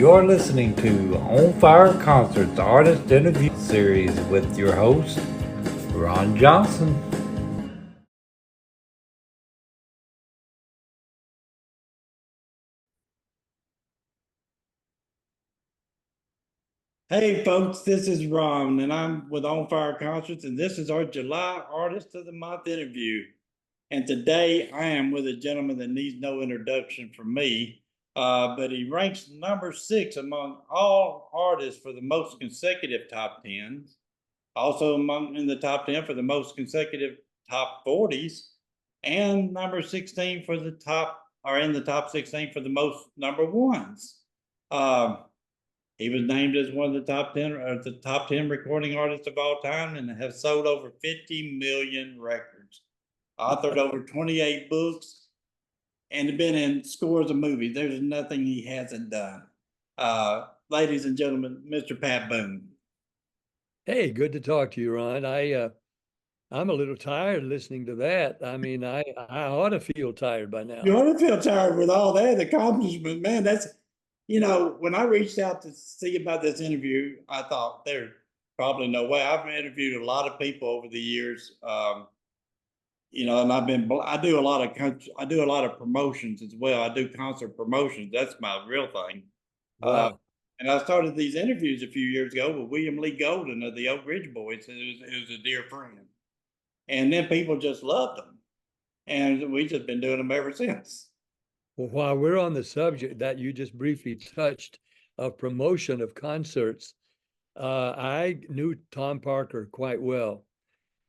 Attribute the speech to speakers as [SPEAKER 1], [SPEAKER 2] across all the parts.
[SPEAKER 1] You're listening to On Fire Concerts Artist Interview Series with your host, Ron Johnson.
[SPEAKER 2] Hey folks, this is Ron, and I'm with On Fire Concerts, and this is our July Artist of the Month interview. And today I am with a gentleman that needs no introduction from me, but he ranks number 6 among all artists for the most consecutive top 10s, also among in the top 10 for the most consecutive top 40s, and number 16 for the top, or in the top 16 for the most number ones. Um, he was named as one of the top 10 or the top 10 recording artists of all time and has sold over 50 million records, authored over 28 books, and been in scores of movies. There's nothing he hasn't done. Ladies and gentlemen, Mr. Pat Boone.
[SPEAKER 3] Hey, good to talk to you, Ron. I'm a little tired listening to that. I mean, I ought to feel tired by
[SPEAKER 2] You
[SPEAKER 3] now.
[SPEAKER 2] ought to feel tired with all that accomplishment, man. When I reached out to see about this interview, I thought there's probably no way. I've interviewed a lot of people over the years. And I do a lot of promotions as well. I do concert promotions. That's my real thing. Uh,
[SPEAKER 3] Wow.
[SPEAKER 2] and I started these interviews a few years ago with William Lee Golden of the Oak Ridge Boys, who's a dear friend. And then people just loved them, and we've just been doing them ever since.
[SPEAKER 3] Well, while we're on the subject that you just briefly touched of promotion of concerts, I knew Tom Parker quite well.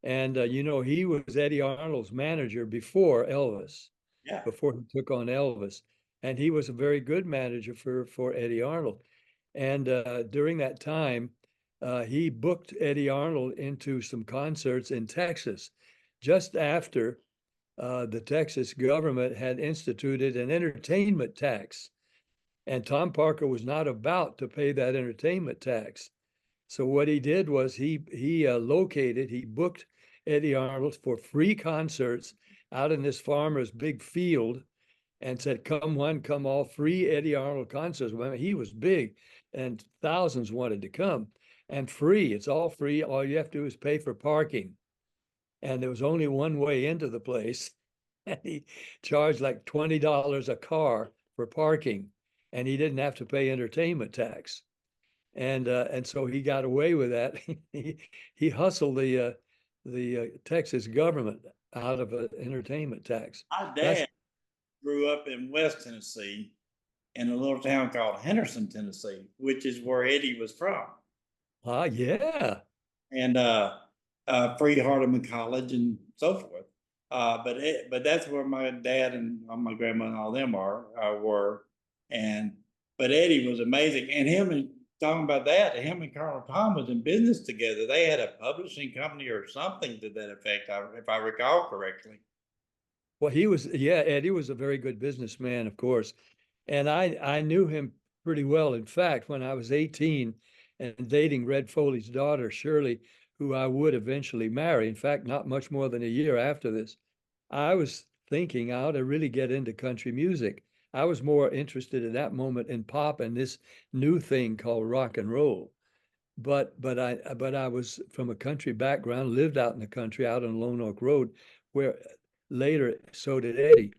[SPEAKER 3] And, he was Eddie Arnold's manager before Elvis,
[SPEAKER 2] Yeah.
[SPEAKER 3] before he took on Elvis. And he was a very good manager for Eddie Arnold. And during that time, he booked Eddie Arnold into some concerts in Texas just after the Texas government had instituted an entertainment tax. And Tom Parker was not about to pay that entertainment tax. So what he did was he booked Eddie Arnold for free concerts out in this farmer's big field and said, come one, come all, free Eddie Arnold concerts. Well, he was big and thousands wanted to come, and free. It's all free. All you have to do is pay for parking. And there was only one way into the place. And he charged like $20 a car for parking, and he didn't have to pay entertainment tax. And so he got away with that. He hustled the Texas government out of an entertainment tax.
[SPEAKER 2] My
[SPEAKER 3] That's
[SPEAKER 2] dad grew up in West Tennessee in a little town called Henderson, Tennessee, which is where Eddie was from,
[SPEAKER 3] yeah.
[SPEAKER 2] and Free Hardeman College and so forth. But that's where my dad and my grandma and all them were, and but Eddie was amazing, and him and talking about that, him and Carl Tom was in business together. They had a publishing company or something to that effect, if I recall correctly.
[SPEAKER 3] Well, Eddie was a very good businessman, of course. And I knew him pretty well. In fact, when I was 18 and dating Red Foley's daughter, Shirley, who I would eventually marry, in fact, not much more than a year after this, I was thinking I ought to really get into country music. I was more interested at that moment in pop and this new thing called rock and roll. But I was from a country background, lived out in the country, out on Lone Oak Road, where later so did Eddie.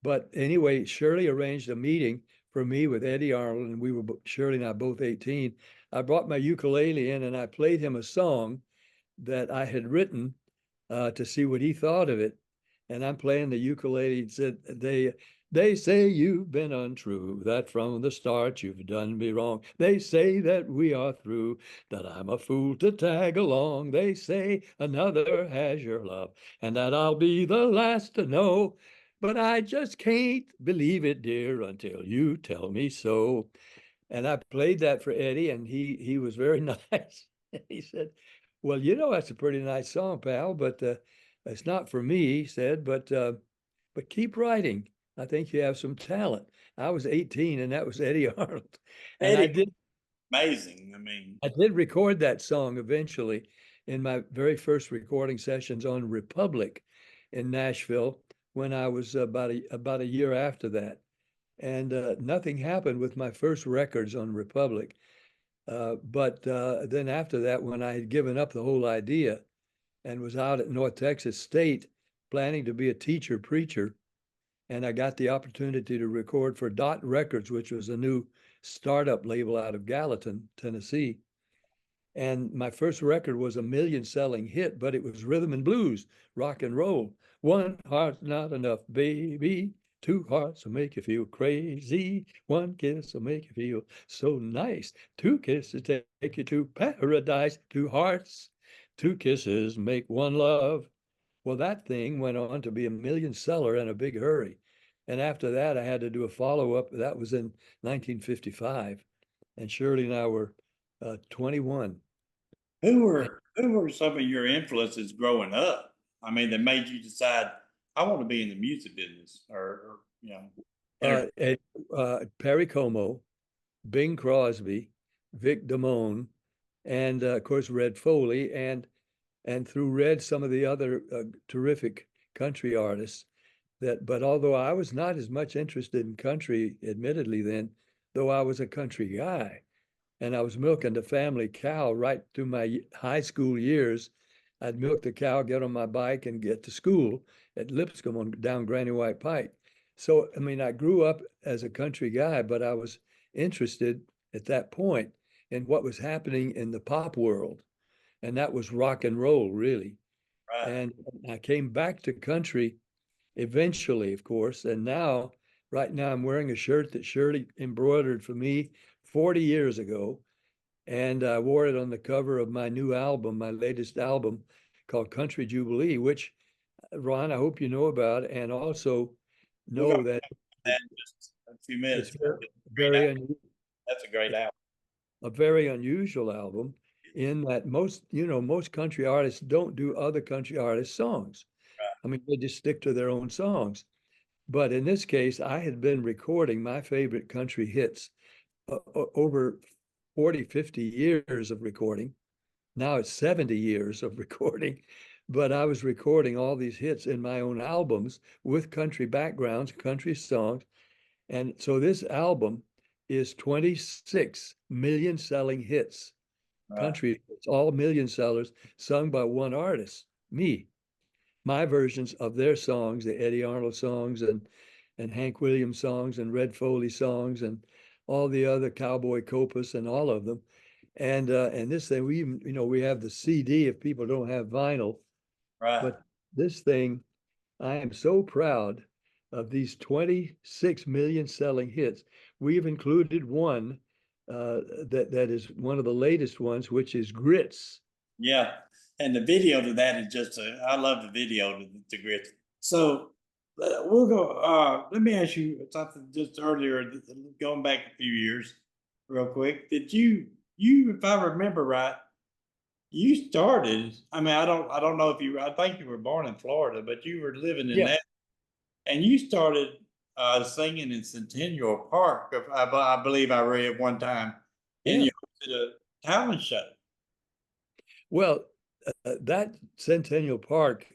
[SPEAKER 3] But anyway, Shirley arranged a meeting for me with Eddie Arnold, and Shirley and I both 18. I brought my ukulele in and I played him a song that I had written to see what he thought of it. And I'm playing the ukulele. It said, they say you've been untrue, that from the start you've done me wrong. They say that we are through, that I'm a fool to tag along. They say another has your love, and that I'll be the last to know. But I just can't believe it, dear, until you tell me so. And I played that for Eddie, and he was very nice. He said, "Well, that's a pretty nice song, pal, but it's not for me," he said, but keep writing. I think you have some talent." I was 18, and that was Eddie Arnold. And
[SPEAKER 2] Eddie was amazing. I mean,
[SPEAKER 3] I did record that song eventually in my very first recording sessions on Republic in Nashville when I was about a year after that. and nothing happened with my first records on Republic. But then after that, when I had given up the whole idea and was out at North Texas State planning to be a teacher preacher, and I got the opportunity to record for Dot Records, which was a new startup label out of Gallatin, Tennessee. And my first record was a million selling hit, but it was rhythm and blues, rock and roll. One heart's not enough, baby. Two hearts will make you feel crazy. One kiss will make you feel so nice. Two kisses take you to paradise. Two hearts, two kisses make one love. Well, that thing went on to be a million seller in a big hurry. And after that, I had to do a follow-up. That was in 1955. And Shirley and I were 21.
[SPEAKER 2] Who were some of your influences growing up? I mean, that made you decide I want to be in the music business, or you know,
[SPEAKER 3] And, Perry Como, Bing Crosby, Vic Damone, and of course Red Foley, and through Red some of the other terrific country artists. But although I was not as much interested in country, admittedly then, though I was a country guy, and I was milking the family cow right through my high school years. I'd milk the cow, get on my bike, and get to school at Lipscomb on down Granny White Pike. So, I mean, I grew up as a country guy, but I was interested at that point in what was happening in the pop world, and that was rock and roll, really.
[SPEAKER 2] right?
[SPEAKER 3] And I came back to country eventually, of course, and now, right now, I'm wearing a shirt that Shirley embroidered for me 40 years ago. And I wore it on the cover of my new album, my latest album called Country Jubilee, which, Ron, I hope you know about, and also
[SPEAKER 2] We're gonna
[SPEAKER 3] know that
[SPEAKER 2] that in just a few
[SPEAKER 3] it's
[SPEAKER 2] minutes.
[SPEAKER 3] very,
[SPEAKER 2] That's a great album.
[SPEAKER 3] a very unusual album in that most country artists don't do other country artists' songs. I mean, they just stick to their own songs. But in this case, I had been recording my favorite country hits over 40, 50 years of recording. Now it's 70 years of recording, but I was recording all these hits in my own albums with country backgrounds, country songs. And so this album is 26 million selling hits,
[SPEAKER 2] Right.
[SPEAKER 3] country hits, all million sellers sung by one artist, me. My versions of their songs, the Eddie Arnold songs and Hank Williams songs and Red Foley songs and all the other Cowboy Copas and all of them. And this thing, we even, we have the CD if people don't have vinyl.
[SPEAKER 2] Right.
[SPEAKER 3] But this thing, I am so proud of these 26 million selling hits. We've included one that is one of the latest ones, which is Grits.
[SPEAKER 2] Yeah. And the video to that is just I love the video to Grits. So we'll go. Let me ask you something just earlier, going back a few years, real quick. Did if I remember right, you started? I mean, I don't know if you. I think you were born in Florida, but you were living in
[SPEAKER 3] Yeah,
[SPEAKER 2] that, and you started singing in Centennial Park. I believe I read one time, and
[SPEAKER 3] yeah.
[SPEAKER 2] you hosted a talent show.
[SPEAKER 3] Well, that Centennial Park,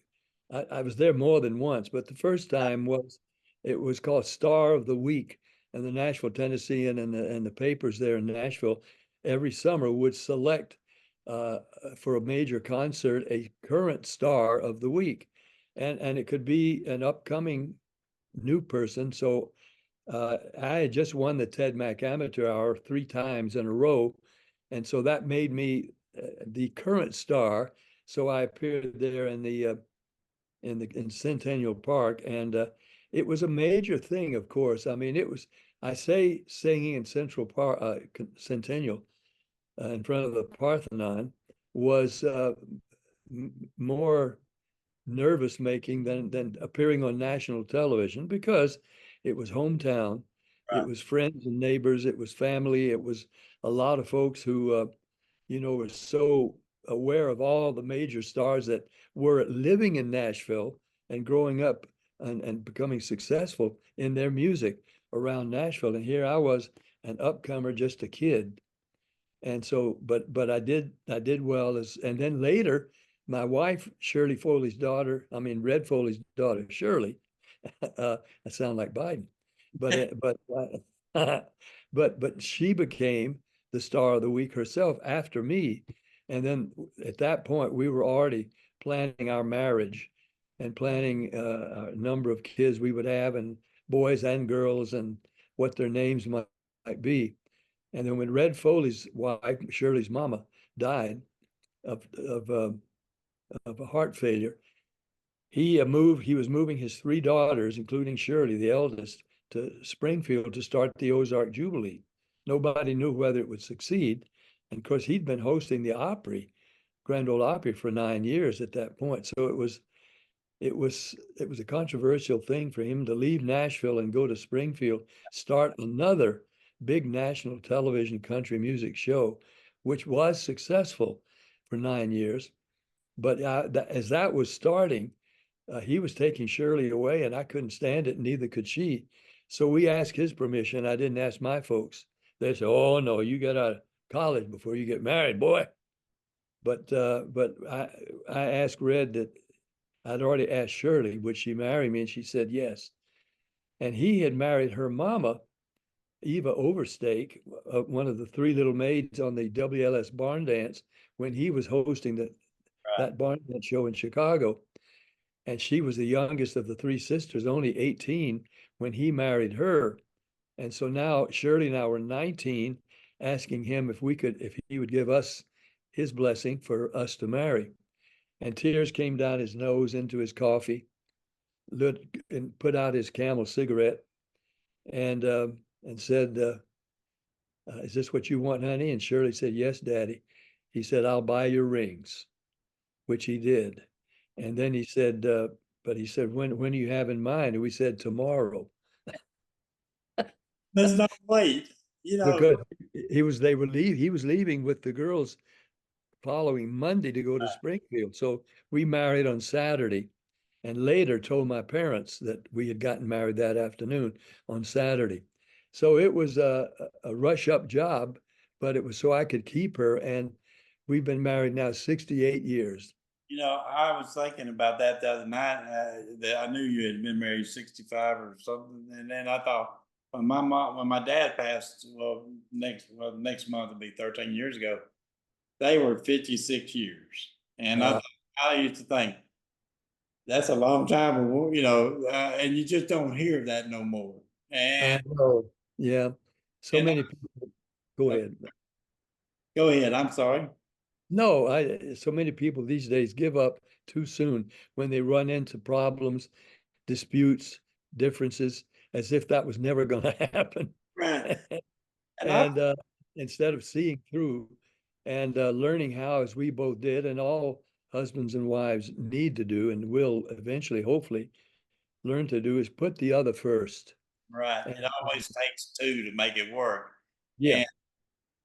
[SPEAKER 3] I was there more than once, but the first time it was called Star of the Week, and the Nashville Tennessean and the papers there in Nashville every summer would select for a major concert a current star of the week, and it could be an upcoming new person. So I had just won the Ted Mack Amateur Hour 3 times in a row, and so that made me the current star. So I appeared there in Centennial Park, and it was a major thing. Of course, I mean, it was. I say singing in Central Park, Centennial, in front of the Parthenon, was more nervous making than appearing on national television, because it was hometown, it
[SPEAKER 2] Right.
[SPEAKER 3] was friends and neighbors, it was family, it was a lot of folks who were so aware of all the major stars that were living in Nashville and growing up and becoming successful in their music around Nashville. And here I was, an upcomer, just a kid. And so, but I did well and then later, my wife, Shirley Foley's daughter, I mean, Red Foley's daughter, Shirley, I sound like Biden. but she became the star of the week herself after me. And then at that point, we were already planning our marriage and planning a number of kids we would have, and boys and girls, and what their names might be. And then when Red Foley's wife, Shirley's mama, died of a heart failure, he was moving his three daughters, including Shirley, the eldest, to Springfield to start the Ozark Jubilee. Nobody knew whether it would succeed. And of course, he'd been hosting the Opry, Grand Ole Opry, for 9 years at that point. So it was a controversial thing for him to leave Nashville and go to Springfield, start another big national television country music show, which was successful for 9 years. But as that was starting, he was taking Shirley away, and I couldn't stand it, and neither could she. So we asked his permission. I didn't ask my folks. They said, "Oh no, you get out of college before you get married, boy." But I asked Red that I'd already asked Shirley, would she marry me, and she said yes. And he had married her mama, Eva Overstake, one of the three little maids on the WLS Barn Dance, when he was hosting that barn dance show in Chicago. And she was the youngest of the three sisters, only 18 when he married her. And so now Shirley and I were 19, asking him if he would give us his blessing for us to marry. And tears came down his nose into his coffee, and put out his Camel cigarette, and said, "Is this what you want, honey?" And Shirley said, "Yes, Daddy." He said, "I'll buy your rings," which he did. And then he said, "But he said, when do you have in mind?" And we said, "Tomorrow."
[SPEAKER 2] Let's not wait,
[SPEAKER 3] Because he was leaving with the girls following Monday to go to Springfield. So we married on Saturday, and later told my parents that we had gotten married that afternoon on Saturday. So it was a rush up job, but it was so I could keep her. And we've been married now 68 years.
[SPEAKER 2] I was thinking about that the other night. That I knew you had been married 65 or something, and then I thought when my dad passed, next month will be 13 years ago. They were 56 years, and I used to think that's a long time, and you just don't hear that no more.
[SPEAKER 3] I
[SPEAKER 2] And
[SPEAKER 3] know. Yeah. So
[SPEAKER 2] and
[SPEAKER 3] many people. Go ahead.
[SPEAKER 2] go ahead. I'm sorry.
[SPEAKER 3] No, so many people these days give up too soon when they run into problems, disputes, differences, as if that was never going to happen.
[SPEAKER 2] Right. And
[SPEAKER 3] And instead of seeing through and learning how, as we both did, and all husbands and wives need to do and will eventually, hopefully, learn to do, is put the other first.
[SPEAKER 2] right.
[SPEAKER 3] And
[SPEAKER 2] It always takes two to make it work.
[SPEAKER 3] yeah,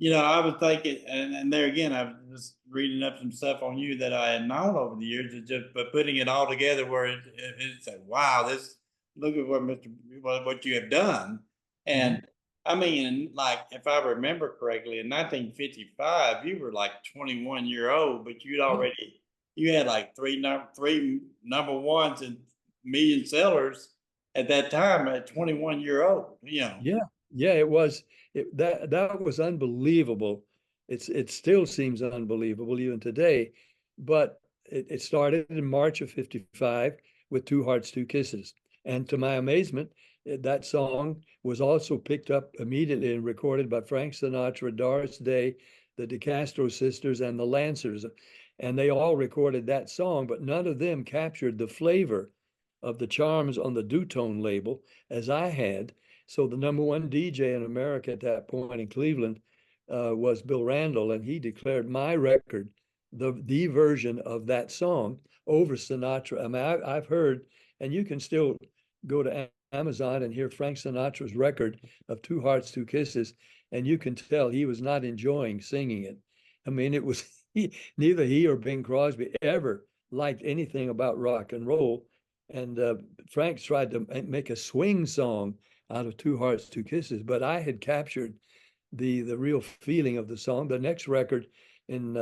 [SPEAKER 2] And I was thinking, and there again, I was reading up some stuff on you that I had known over the years, but putting it all together where it's like, wow, look at what you have done. And I mean, like, if I remember correctly, in 1955, you were like 21-year old, but you had like three number ones and million sellers at that time at 21-year old,
[SPEAKER 3] yeah, yeah, that was unbelievable. It still seems unbelievable even today, but it started in March of 55 with Two Hearts, Two Kisses. And to my amazement, that song was also picked up immediately and recorded by Frank Sinatra, Doris Day, the DeCastro sisters, and the Lancers. And they all recorded that song, but none of them captured the flavor of the charms on the Dutone label as I had. So the number one DJ in America at that point in Cleveland was Bill Randall, and he declared my record the version of that song over Sinatra. I mean, I've heard, and you can still go to Amazon and hear Frank Sinatra's record of Two Hearts, Two Kisses, and you can tell he was not enjoying singing it. I mean, it was neither he or Bing Crosby ever liked anything about rock and roll. And Frank tried to make a swing song out of Two Hearts, Two Kisses, but I had captured the real feeling of the song. The next record in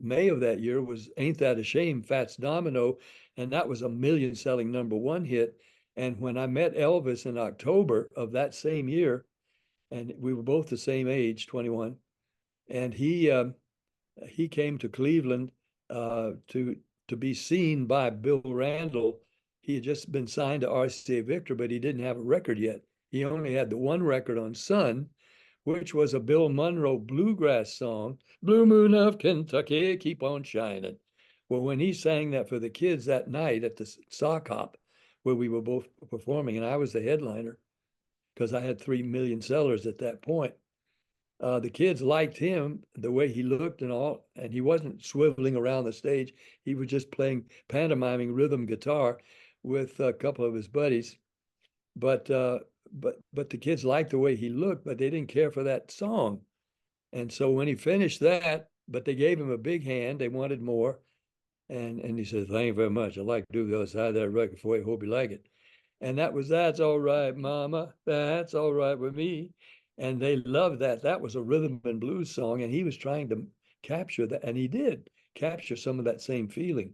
[SPEAKER 3] May of that year was "Ain't That a Shame," Fats Domino, and that was a million selling number one hit. And when I met Elvis in October of that same year, and we were both the same age, 21, and he came to Cleveland to be seen by Bill Randall. He had just been signed to RCA Victor, but he didn't have a record yet. He only had the one record on Sun, which was a Bill Monroe bluegrass song, Blue Moon of Kentucky, Keep on Shining. Well, when he sang that for the kids that night at the sock hop, where we were both performing, and I was the headliner because I had 3 million sellers at that point. The kids liked him, the way he looked and all, and he wasn't swiveling around the stage. He was just playing pantomiming rhythm guitar with a couple of his buddies. But the kids liked the way he looked, but they didn't care for that song. And so when he finished that, but they gave him a big hand, they wanted more. And he said, "Thank you very much. I'd like to do the other side of that record for you. Hope you like it." And that was "That's All Right, Mama. That's All Right with Me." And they loved that. That was a rhythm and blues song. And he was trying to capture that. And he did capture some of that same feeling.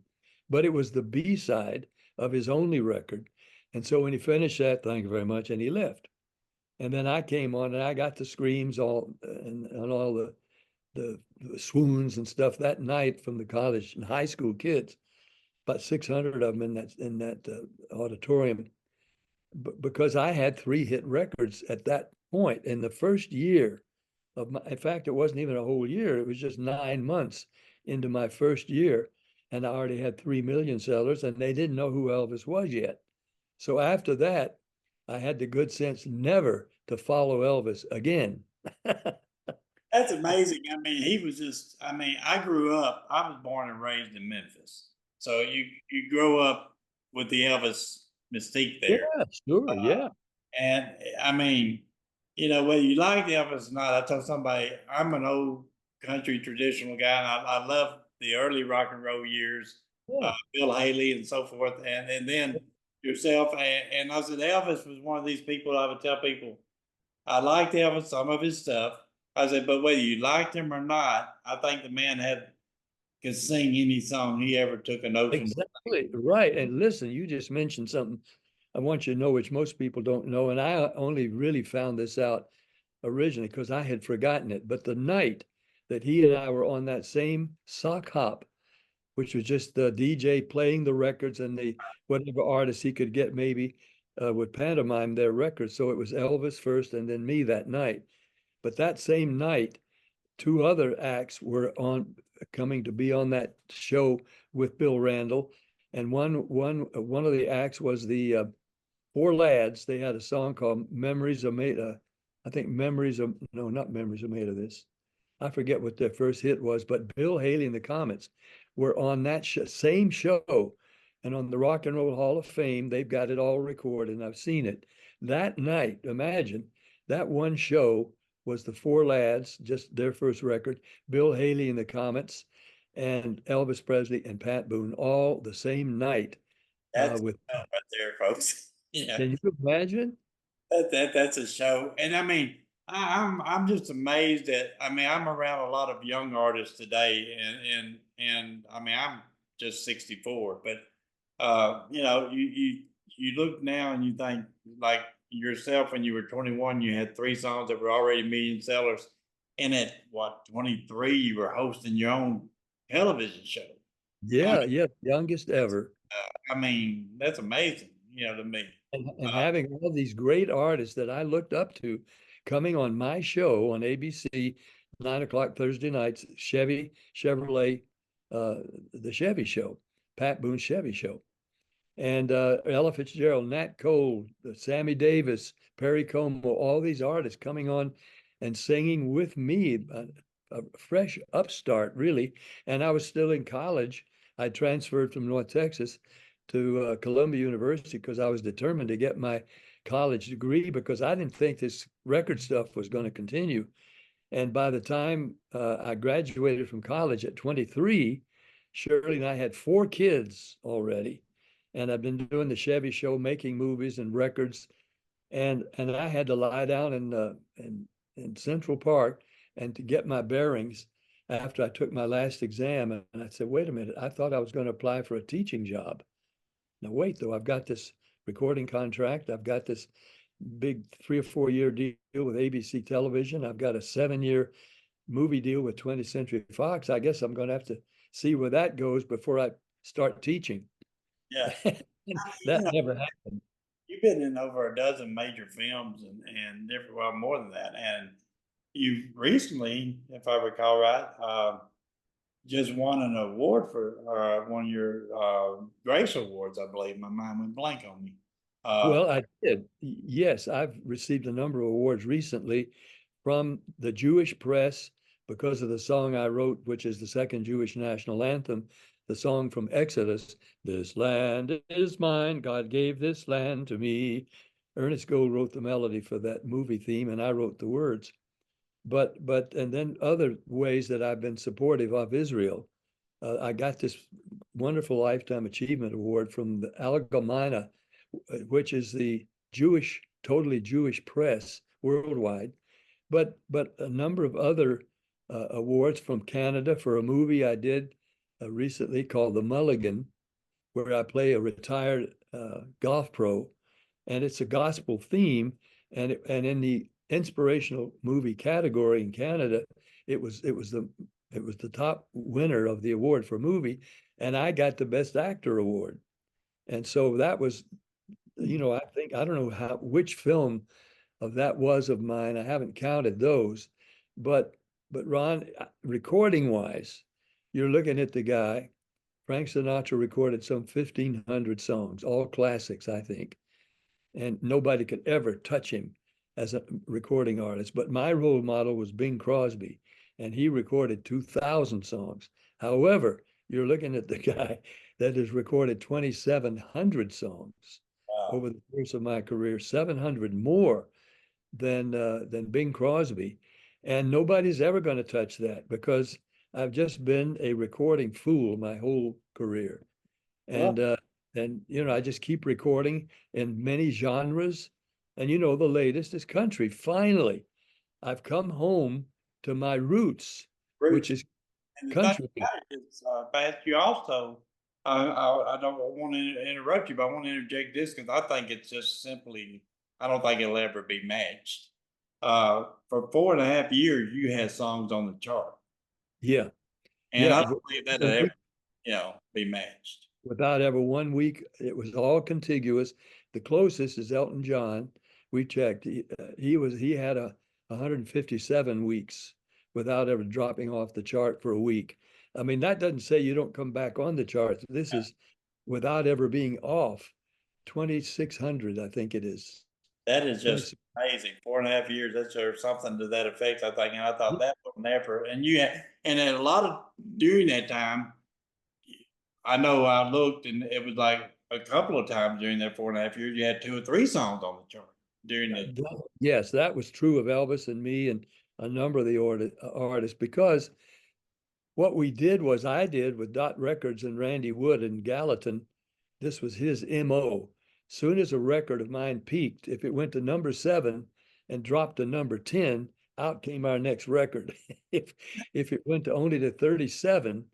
[SPEAKER 3] But it was the B side of his only record. And so when he finished that, "Thank you very much," and he left. And then I came on and I got the screams all and all the swoons and stuff that night from the college and high school kids, about 600 of them in that auditorium, because I had 3 hit records at that point in the first year of my. In fact, it wasn't even a whole year; it was just 9 months into my first year, and I already had 3 million sellers, and they didn't know who Elvis was yet. So after that, I had the good sense never to follow Elvis again.
[SPEAKER 2] That's amazing. I mean, he was just, I mean, I was born and raised in Memphis. So you grow up with the Elvis mystique there.
[SPEAKER 3] Yeah, sure, yeah.
[SPEAKER 2] And I mean, whether you like Elvis or not, I told somebody I'm an old country traditional guy, and I love the early rock and roll years,
[SPEAKER 3] Yeah.
[SPEAKER 2] Bill Haley and so forth, and then yourself. And I said Elvis was one of these people. I would tell people I liked Elvis, some of his stuff. I said, but whether you liked him or not, I think the man could sing any song he ever took a notion.
[SPEAKER 3] Exactly right. And listen, you just mentioned something I want you to know, which most people don't know. And I only really found this out originally because I had forgotten it. But the night that he and I were on that same sock hop, which was just the DJ playing the records and the whatever artist he could get maybe would pantomime their records. So it was Elvis first and then me that night. But that same night, 2 other acts were coming to be on that show with Bill Randall, and one of the acts was the 4 Lads. They had a song called "Memories Are Made." I think "Memories of" no, not "Memories Are Made of This." I forget what their first hit was, but Bill Haley and the Comets were on that same show, and on the Rock and Roll Hall of Fame, they've got it all recorded, and I've seen it. That night, imagine that one show was the 4 Lads, just their first record, Bill Haley and the Comets, and Elvis Presley and Pat Boone, all the same night.
[SPEAKER 2] That's
[SPEAKER 3] With
[SPEAKER 2] right there, folks. Yeah,
[SPEAKER 3] Can you imagine?
[SPEAKER 2] that's a show. And I mean, I'm just amazed at. I mean, I'm around a lot of young artists today, and I mean, I'm just 64, but you look now and you think like yourself when you were 21, you had 3 songs that were already million sellers, and at what 23, you were hosting your own television show.
[SPEAKER 3] Yeah, yeah, youngest ever.
[SPEAKER 2] I mean, that's amazing, to me.
[SPEAKER 3] And having all these great artists that I looked up to coming on my show on ABC, 9 o'clock Thursday nights, Chevrolet, the Chevy Show, Pat Boone Chevy Show. And Ella Fitzgerald, Nat Cole, Sammy Davis, Perry Como, all these artists coming on and singing with me, a fresh upstart, really. And I was still in college. I transferred from North Texas to Columbia University because I was determined to get my college degree because I didn't think this record stuff was going to continue. And by the time I graduated from college at 23, Shirley and I had 4 kids already. And I've been doing the Chevy Show, making movies and records, and I had to lie down in Central Park and to get my bearings after I took my last exam. And I said, wait a minute, I thought I was going to apply for a teaching job. Now wait, though, I've got this recording contract. I've got this big 3 or 4 year deal with ABC Television. I've got a 7-year movie deal with 20th Century Fox. I guess I'm going to have to see where that goes before I start teaching.
[SPEAKER 2] Yeah.
[SPEAKER 3] That never happened.
[SPEAKER 2] You've been in over a dozen major films and different, well, more than that. And you recently, if I recall right, just won an award for one of your Grace Awards, I believe. My mind went blank on me.
[SPEAKER 3] Well, I did. Yes, I've received a number of awards recently from the Jewish press because of the song I wrote, which is the second Jewish national anthem, the song from Exodus, "This land is mine, God gave this land to me." Ernest Gold wrote the melody for that movie theme, and I wrote the words. And then other ways that I've been supportive of Israel. I got this wonderful Lifetime Achievement Award from the Algemeine, which is the totally Jewish press worldwide, but a number of other awards from Canada for a movie I did recently called The Mulligan, where I play a retired golf pro, and it's a gospel theme, and in the inspirational movie category in Canada, it was the top winner of the award for movie, and I got the Best Actor award. And so that was, I think, I don't know which film of that was of mine. I haven't counted those, but Ron, recording wise, you're looking at the guy. Frank Sinatra recorded some 1,500 songs, all classics, I think, and nobody could ever touch him as a recording artist. But my role model was Bing Crosby, and he recorded 2,000 songs. However, you're looking at the guy that has recorded 2,700 songs over the course of my career, 700 more than Bing Crosby, and nobody's ever going to touch that because I've just been a recording fool my whole career, and I just keep recording in many genres, and the latest is country. Finally, I've come home to my roots, which is
[SPEAKER 2] and the
[SPEAKER 3] country.
[SPEAKER 2] thing about it is, Pat, you also, I don't want to interrupt you, but I want to interject this because I think it's just simply, I don't think it'll ever be matched. For 4.5 years, you had songs on the chart,
[SPEAKER 3] Yeah,
[SPEAKER 2] and
[SPEAKER 3] yeah.
[SPEAKER 2] I don't believe that'll ever, be matched.
[SPEAKER 3] Without ever 1 week, it was all contiguous. The closest is Elton John. We checked. He had 157 weeks without ever dropping off the chart for a week. I mean, that doesn't say you don't come back on the charts. This is without ever being off. 2,600, I think it is.
[SPEAKER 2] That is just amazing. 4.5 years, that's or something to that effect, I think. And I thought that was an effort. And and a lot of during that time, I know I looked and it was like a couple of times during that 4.5 years, you had 2 or 3 songs on the chart during the.
[SPEAKER 3] Yes, that was true of Elvis and me and a number of the artists, because what we did was I did with Dot Records and Randy Wood and Gallatin. This was his MO. Soon as a record of mine peaked, if it went to number 7 and dropped to number 10, out came our next record. if it went to only to 37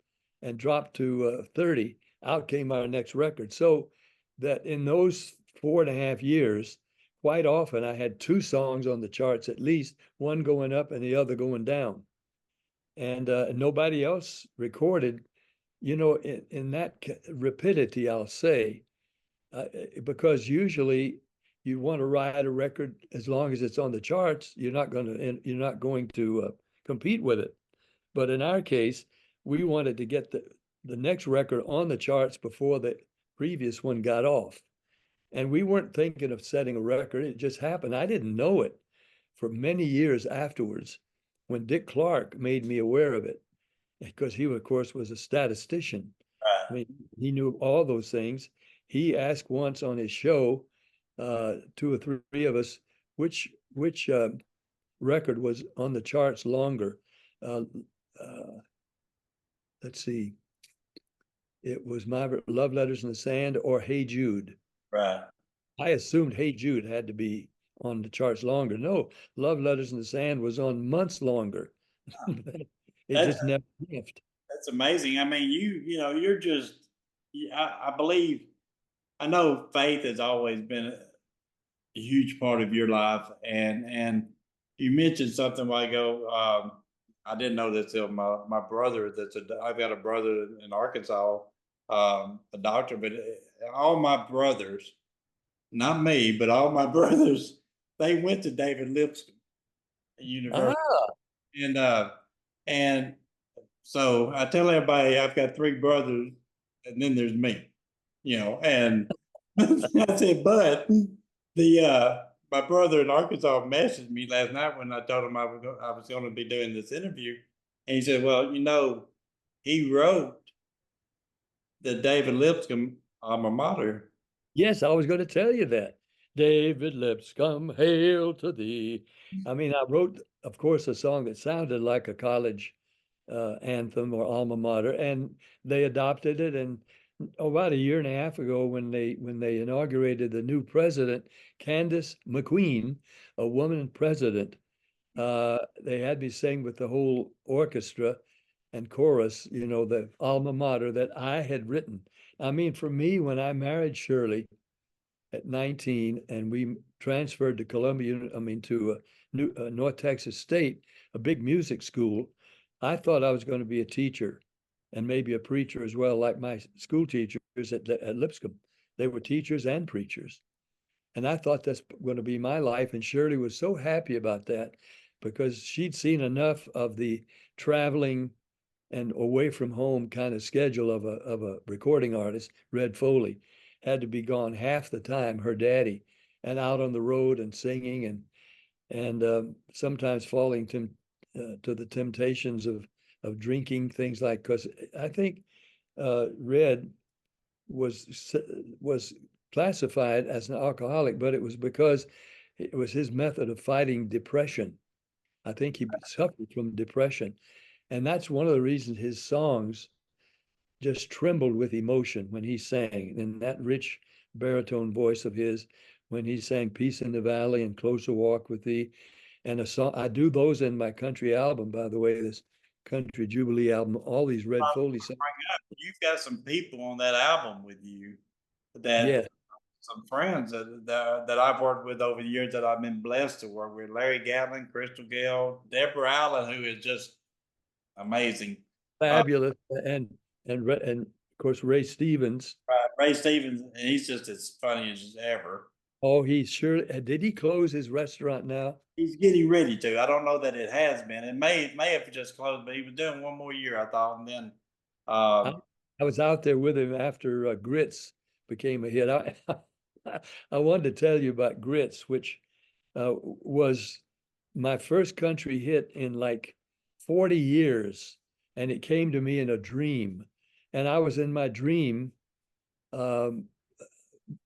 [SPEAKER 3] and dropped to 30, out came our next record. So that in those 4.5 years, quite often I had 2 songs on the charts, at least one going up and the other going down. And nobody else recorded, in that rapidity, I'll say, because usually you want to write a record as long as it's on the charts, you're not going to compete with it. But in our case, we wanted to get the next record on the charts before the previous one got off. And we weren't thinking of setting a record. It just happened. I didn't know it for many years afterwards when Dick Clark made me aware of it, because he, of course, was a statistician. I mean, he knew all those things. He asked once on his show, 2 or 3 of us, which record was on the charts longer. Let's see. It was My Love Letters in the Sand or Hey Jude.
[SPEAKER 2] Right.
[SPEAKER 3] I assumed Hey Jude had to be on the charts longer. No, Love Letters in the Sand was on months longer. It just never left.
[SPEAKER 2] That's amazing. I mean, you're just, I believe, I know faith has always been a huge part of your life, and you mentioned something a while ago. I didn't know this till my brother. I've got a brother in Arkansas, a doctor, but all my brothers, not me, but all my brothers, they went to David Lipscomb University,
[SPEAKER 3] Ah,
[SPEAKER 2] and and so I tell everybody I've got three brothers, and then there's me, and I said, but my brother in Arkansas messaged me last night when I told him I was going to be doing this interview, and he said, well, he wrote the David Lipscomb alma mater.
[SPEAKER 3] yes, I was going to tell you that. David Lipscomb, hail to thee. I mean, I wrote, of course, a song that sounded like a college anthem or alma mater, and they adopted it. And about a year and a half ago, when they inaugurated the new president, Candace McQueen, a woman president, they had me sing with the whole orchestra and chorus, the alma mater that I had written. I mean, for me, when I married Shirley at 19 and we transferred to Columbia, to North Texas State, a big music school, I thought I was going to be a teacher and maybe a preacher as well, like my school teachers at Lipscomb. They were teachers and preachers. And I thought that's going to be my life. And Shirley was so happy about that because she'd seen enough of the traveling and away from home kind of schedule of a recording artist. Red Foley had to be gone half the time, her daddy, and out on the road and singing and sometimes falling to the temptations of drinking things like, because I think Red was classified as an alcoholic, but it was because it was his method of fighting depression. I think he suffered from depression. And that's one of the reasons his songs just trembled with emotion when he sang in that rich baritone voice of his, when he sang Peace in the Valley and Closer Walk with Thee. And a song, I do those in my country album, by the way, this country Jubilee album, all these Red Foley songs.
[SPEAKER 2] You've got some people on that album with you that
[SPEAKER 3] Yeah,
[SPEAKER 2] some friends that I've worked with over the years that I've been blessed to work with. Larry Gatlin, Crystal Gale, Deborah Allen, who is just amazing.
[SPEAKER 3] fabulous. And of course Ray Stevens.
[SPEAKER 2] Ray Stevens, and he's just as funny as ever.
[SPEAKER 3] Oh, he sure did. He close his restaurant now?
[SPEAKER 2] He's getting ready to. I don't know that it has been. It may have just closed, but he was doing one more year, I thought, and then
[SPEAKER 3] I,
[SPEAKER 2] um,
[SPEAKER 3] I was out there with him after Grits became a hit. I wanted to tell you about Grits, which was my first country hit in like 40 years. And it came to me in a dream. And I was in my dream. Um,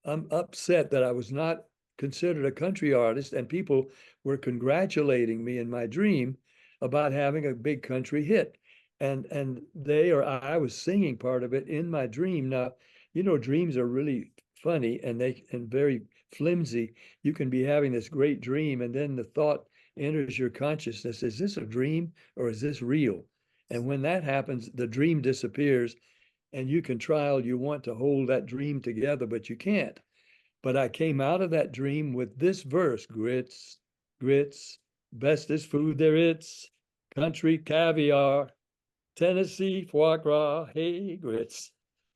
[SPEAKER 3] I'm upset that I was not considered a country artist, and people were congratulating me in my dream about having a big country hit. And they or I was singing part of it in my dream. Now, dreams are really funny and very flimsy. You can be having this great dream, and then the thought enters your consciousness: is this a dream or is this real? And when that happens, the dream disappears, and you can try all you want to hold that dream together, but you can't. But I came out of that dream with this verse: grits, grits, bestest food there is, country caviar, Tennessee foie gras, hey, grits,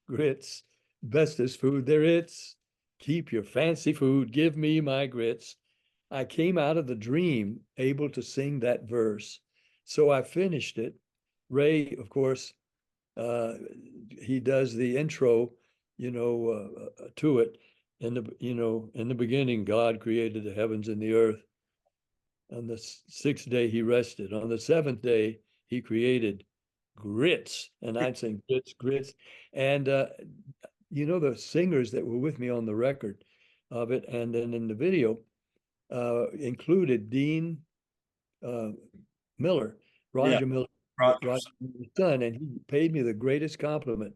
[SPEAKER 3] grits, bestest food there is. Keep your fancy food, give me my grits. I came out of the dream able to sing that verse. So I finished it. Ray, of course, uh, he does the intro, to it. In the beginning, God created the heavens and the earth. On the sixth day, he rested. On the seventh day, he created grits. And I'd sing grits, grits. And, the singers that were with me on the record of it and then in the video included Dean uh, Miller,
[SPEAKER 2] yeah,
[SPEAKER 3] Roger Miller,
[SPEAKER 2] Rogers.
[SPEAKER 3] Roger Miller's son, and he paid me the greatest compliment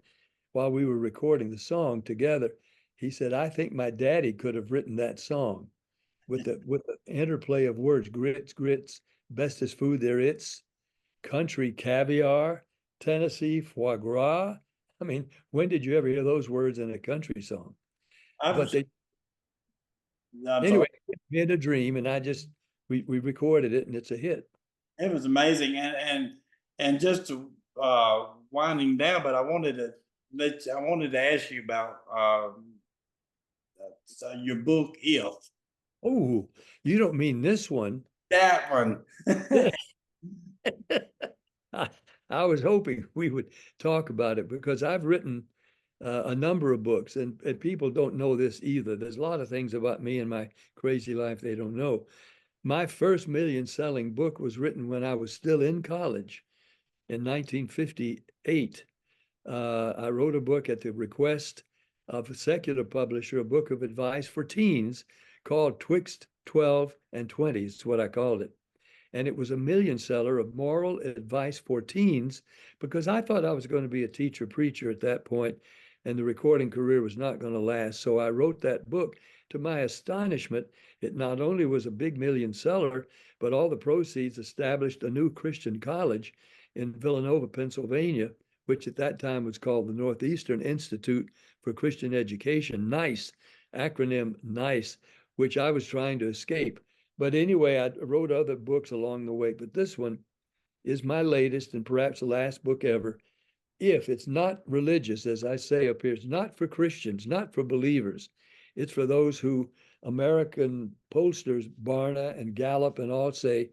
[SPEAKER 3] while we were recording the song together. He said, "I think my daddy could have written that song with the interplay of words: grits, grits, bestest food there is, country caviar, Tennessee foie gras." I mean, when did you ever hear those words in a country song? but they
[SPEAKER 2] I'm sorry.
[SPEAKER 3] anyway, we had a dream, and we recorded it, and it's a hit.
[SPEAKER 2] It was amazing, and just to winding down, but I wanted to ask you about your book, If
[SPEAKER 3] Oh, you don't mean this one?
[SPEAKER 2] that one.
[SPEAKER 3] I, I was hoping we would talk about it because I've written a number of books, and people don't know this either. There's a lot of things about me and my crazy life they don't know. My first million-selling book was written when I was still in college in 1958. I wrote a book at the request of a secular publisher, a book of advice for teens called Twixt 12 and 20, is what I called it. And it was a million seller of moral advice for teens because I thought I was going to be a teacher preacher at that point, and the recording career was not going to last. So I wrote that book. To my astonishment, it not only was a big million seller, but all the proceeds established a new Christian college in Villanova, Pennsylvania, which at that time was called the Northeastern Institute for Christian Education, NICE, acronym NICE, which I was trying to escape. But anyway, I wrote other books along the way, but this one is my latest and perhaps the last book ever. If it's not religious, as I say up here, it's not for Christians, not for believers. It's for those who American pollsters, Barna and Gallup and all say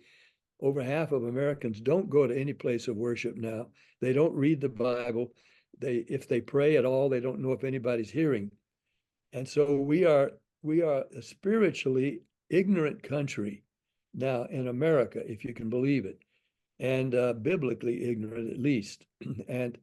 [SPEAKER 3] over half of Americans don't go to any place of worship now. They don't read the Bible. If they pray at all, they don't know if anybody's hearing. And so we are a spiritually ignorant country now in America, if you can believe it, and biblically ignorant at least. And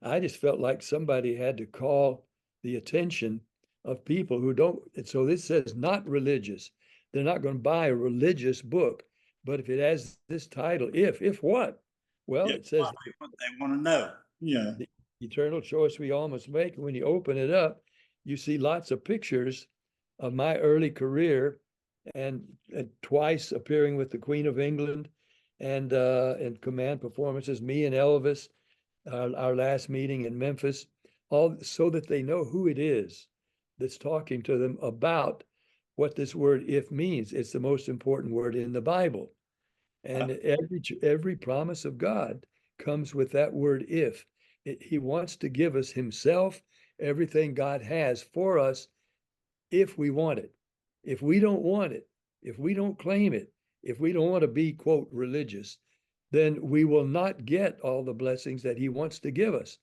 [SPEAKER 3] I just felt like somebody had to call the attention of people who don't. So this says not religious. They're not going to buy a religious book. But if it has this title, if what? Well,
[SPEAKER 2] Yeah,
[SPEAKER 3] it says
[SPEAKER 2] what they want to know. Yeah,
[SPEAKER 3] the eternal choice we all must make. When you open it up, you see lots of pictures of my early career and twice appearing with the Queen of England and command performances, me and Elvis, our last meeting in Memphis, all so that they know who it is that's talking to them about what this word if means. It's the most important word in the Bible. And every promise of God comes with that word if. He wants to give us himself, everything God has for us if we want it. If we don't want it, if we don't claim it, if we don't want to be, quote, religious, then we will not get all the blessings that he wants to give us.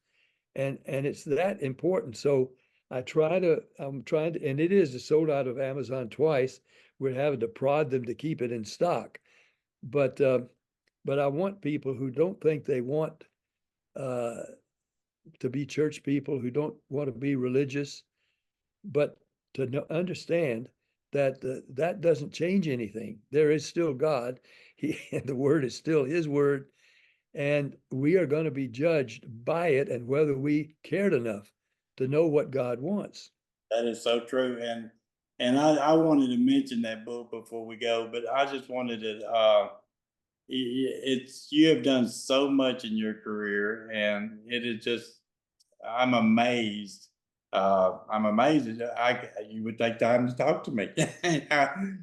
[SPEAKER 3] And it's that important. So I'm trying to, and it is sold out of Amazon twice. We're having to prod them to keep it in stock. But I want people who don't think they want uh, to be church people, who don't want to be religious, but to understand that that doesn't change anything. There is still God. The word is still his word, and we are going to be judged by it and whether we cared enough to know what God wants.
[SPEAKER 2] that is so true. And I wanted to mention that book before we go, but I just wanted to it's you have done so much in your career, and it is just I'm amazed. I'm amazed that you would take time to talk to me.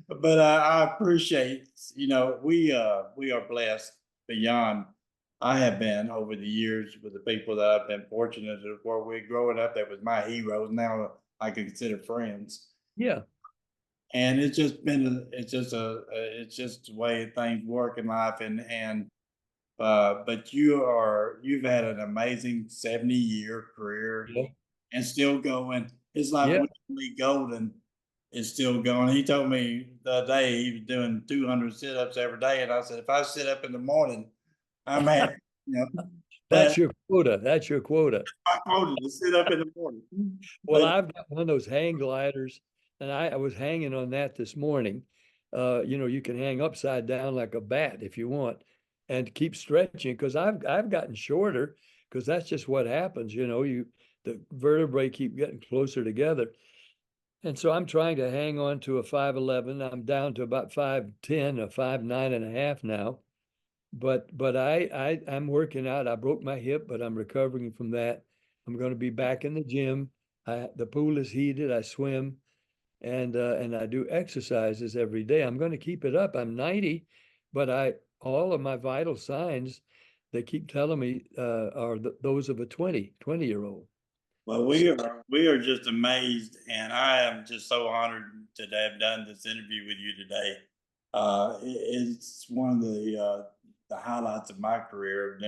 [SPEAKER 2] But I appreciate, we are blessed beyond I have been over the years with the people that I've been fortunate to work with growing up. That was my heroes. Now I can consider friends.
[SPEAKER 3] Yeah,
[SPEAKER 2] And it's just been, it's just the way things work in life. But you've had an amazing 70-year career
[SPEAKER 3] yeah,
[SPEAKER 2] and still going. It's like
[SPEAKER 3] yeah.
[SPEAKER 2] William Lee Golden is still going. He told me the other day he was doing 200 sit-ups every day, and I said, if I sit up in the morning, I'm happy. But
[SPEAKER 3] That's your quota. That's your quota.
[SPEAKER 2] I told him to sit up in the morning.
[SPEAKER 3] Well,
[SPEAKER 2] But
[SPEAKER 3] I've got one of those hang gliders, and I was hanging on that this morning. You can hang upside down like a bat if you want, and keep stretching because I've gotten shorter because that's just what happens. The vertebrae keep getting closer together, and so I'm trying to hang on to a 5'11". I'm down to about 5'10", a 5'9.5" now. But I'm working out. I broke my hip, but I'm recovering from that. I'm going to be back in the gym. The pool is heated, I swim, and I do exercises every day. I'm going to keep it up. I'm 90, but all of my vital signs, they keep telling me are those of a 20-year-old.
[SPEAKER 2] Well, we are just amazed, and I am just so honored to have done this interview with you today. It's one of the highlights of my career.